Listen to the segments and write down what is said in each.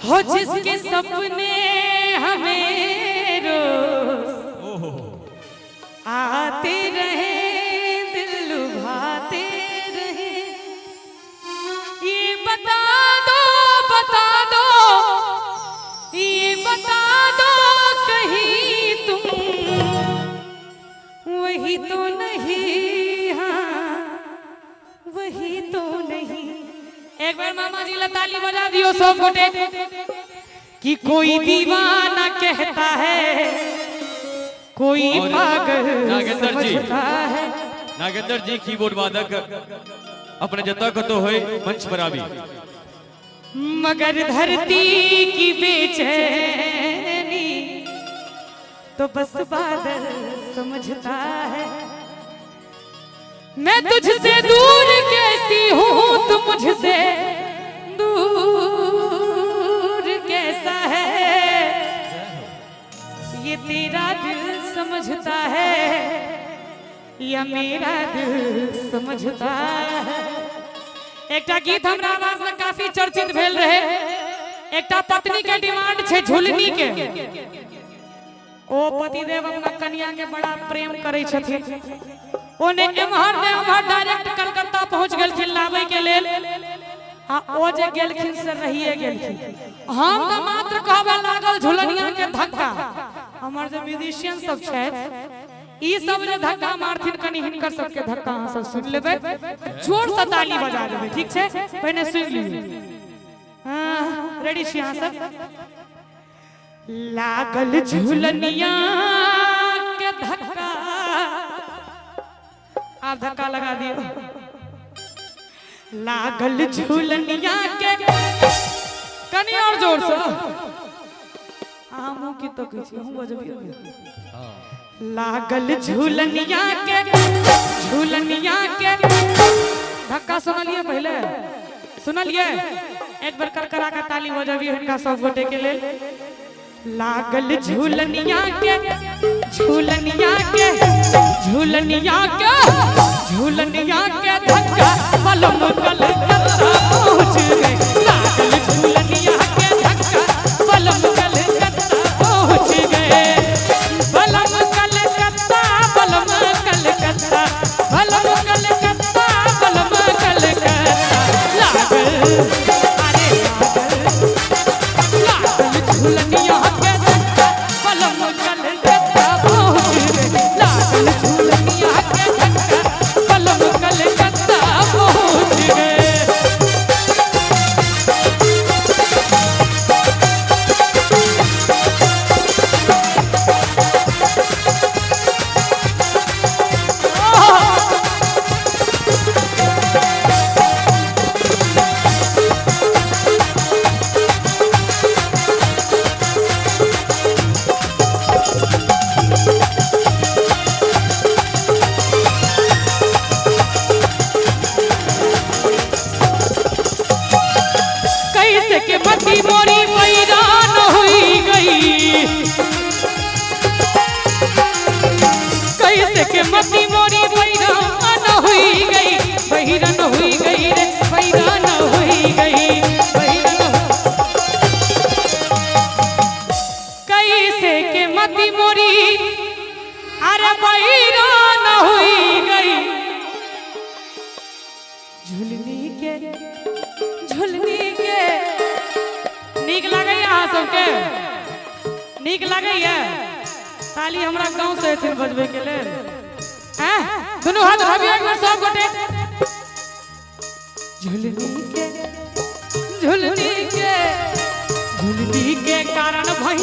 हो जिसके सपने हमें रोज आते रहे, दिल लुभाते रहे, ये बता दो, ये बता दो कहीं तुम वही तो नहीं, हाँ वही तो नहीं। एक बार मामा जी ताली बजा दियो सब गोटे। कि कोई दीवाना कहता है, कोई पागल समझता है। नागेंद्र जी कीबोर्ड वादक अपने जता को तो होए मंच पर आवी, मगर धरती की बेचैनी तो बस बादल समझता है। मैं तुझसे दूर कैसी हूँ, तू मुझसे दूर कैसा है, ये तेरा दिल समझता है या मेरा दिल समझता है। एकटा गीत हमरा आवाज में काफी चर्चित भेल रहे। एकटा पत्नी के डिमांड छे झुलनी के। ओ पतिदेव अपना कन्या के बड़ा प्रेम करे छथिन। ओने एमहर ने एमहर डायरेक्ट कलकत्ता पहुंच गेलखिन लाबै के लेल। हां ओ जे गेलखिन से रहिए गेलखिन। हम त मात्र कहबा लागल झुलनिया के धक्का। हमर जे म्यूजिशियन सब छै ई सब जे धक्का मारथिन कनी हिनकर सबके धक्का अहाँ सब सुन लेबै, जोर से ताली बजा देबै, ठीक छै? पहिने सुन लियौ। हां रेडी छी अहाँ सब? लागल झुलनिया के धक्का, आप धक्का लगा दियो। लागल झुलनिया के, कनी और जोर से। आमू की तो कुछ हूं बजबियो। लागल झुलनिया के, झुलनिया के धक्का सुनलिए पहले, सुनलिए? एक बार करकरा के ताली बजाबियो इनका सब गोटे के लेल। लागल झुलनिया के, झुलनिया के, झुलनिया के, झुलनिया के धक्का पलम कलकत्ता पहुंच गए। लागल झुलनिया के धक्का पलम कलकत्ता पहुंच गए। पलम कलकत्ता, पलम कलकत्ता, पलम कलकत्ता, पलम कलकत्ता। लागल अरे लागल झुलनिया के धक्का पलम कलकत्ता पहुंच गए। लागल झुलनिया के धक्का पलम कलकत्ता पहुंच गए। के मती मोरी बैरान हुई गई, कैसे के मती मोरी बैरान हुई गई, बैरान हुई गई रे, बैरान हुई गई, बैरान। कैसे के मती मोरी अरे बैरान हुई गई। झुलनी के, झुलनी के नीक लगे अहाँ सबके? नीक लगे? ताली हमरा गांव से एथिन बजबे के लेल। हैं दुनू हाथ उठाबियो एक बार सब गोटे। झुलनी के, झुलनी के, झुलनी के कारण भई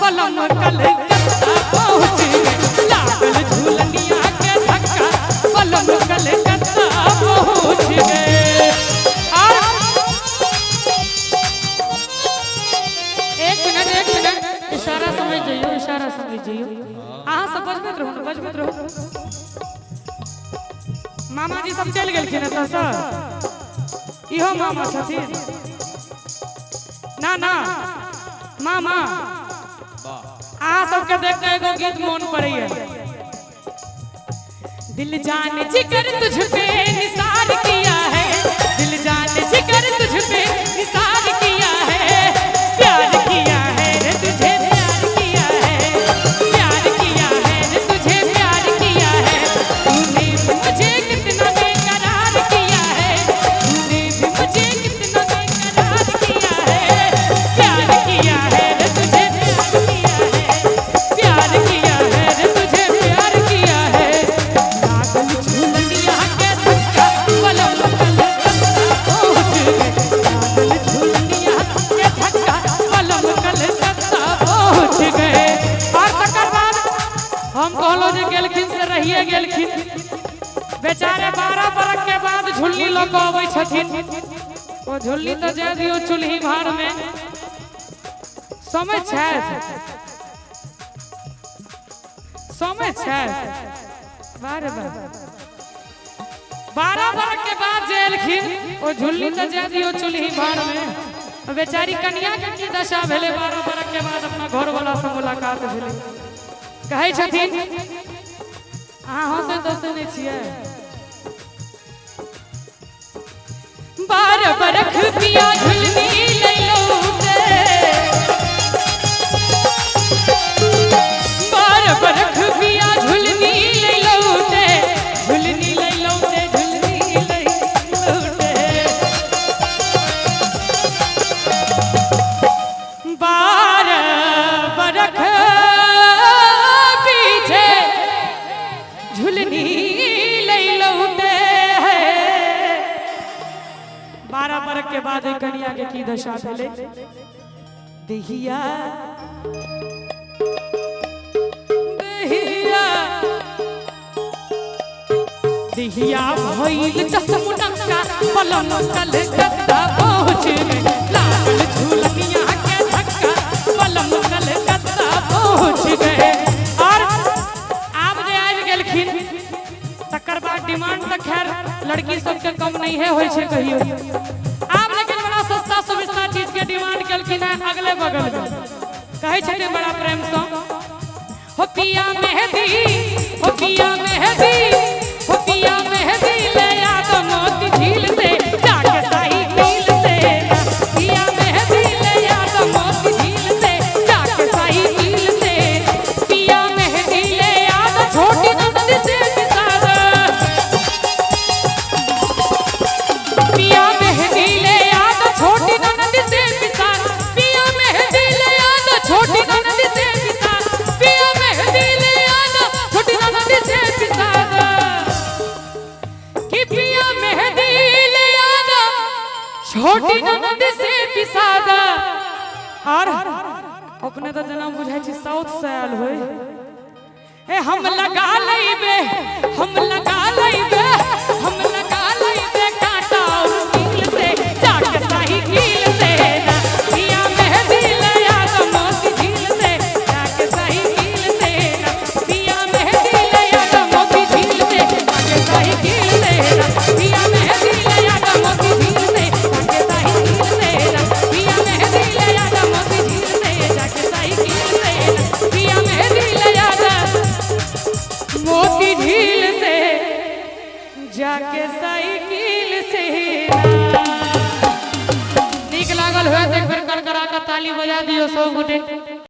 पलम कलकत्ता पहुंच गए। लागल झुलनिया के धक्का पलम कलकत्ता पहुंच गए। एक मिनट इशारा समझ जाइयो, इशारा समझ जाइयो। अहाँ सब बजबैत रहू, बजबैत रहू। मामा जी सब चल गेलखिन एतऽ से। इहो मामा छथिन ना ना मामा। अहाँ सबके देख के एगो गीत मोन पड़ैया। दिल जान जिगर तुझ पे निसार किया है, दिल जान जिगर तुझ पे निसार किया है। के गेलखिन बेचारे 12 बरस के बाद झुल्ली लोग अबै छथिन ओ झुल्ली तो जाय दियो चूल्ही भार में समय छै बारे 12 बरस के बाद जेलखिन ओ झुल्ली तो जाय दियो चूल्ही भार में बेचारी कन्या के की दशा भेले 12 बरस के बाद अपना घर वाला से मुलाकात भेले कहै छथिन अहाँ से दोस्त नहीं छियै 12 बरख पिया झुलनी लैलो ते 12 बरख पिया झुलनी लैलो ते झुलनी लैलो ते झुलनी लैलो ते 12 बरख पीछे झुलनी लैलो ते 12 बरस के बाद कन्या के की दशा भेले देहिया देहिया देहिया भइल चसमुनका पलम कलकत्ता पहुंच गए लागल झुलनिया के धक्का पलम कलकत्ता पहुंच गए और आब जे आबि गेलखिन तकर बाद डिमांड तो खैर लड़की सबके कम नहीं है होय छे कहियो आब लेकिन बड़ा सस्ता सुविस्ता चीज के डिमांड केलखिन है अगले बगल में कहै छथिन बड़ा प्रेम से हो पिया मेहंदी हो पिया मेहंदी हो पिया मेहंदी ले आ तो मोती झील से जाके साई कील से पिया मेहंदी ले आ तो मोती झील से जाके साई कील से पिया मेहंदी ले आ तो छोटी नंदी से पिया मेहंदी ले आ तो छोटी नंदी से पिसान पिया मेहंदी ले आ तो छोटी नंदी से पिसान पिया मेहंदी ले आ तो छोटी नंदी से पिसान कि पिया मेहंदी ले आ तो छोटी नंदी से पिसान और अपने तो जना बुझाई छी साउथ से आयल होय ए हम लगा लइबे हम लगा लइबे हम लगा लइबे कांटा और कील से जाके साही कील से पिया मेहंदी ले आ तो मोती झील से जाके साही कील से पिया मेहंदी ले आ तो मोती झील से जाके साही कील से पिया मेहंदी ले आ तो मोती झील से जाके साही कील से पिया मेहंदी ले आ तो मोती झील से जाके साही कील से पिया मेहंदी ले आ तो मोती झील से जाके साइकिल से नीक लागल हो तो एक बेर कर करा के ताली बजा दियो सब गोटे।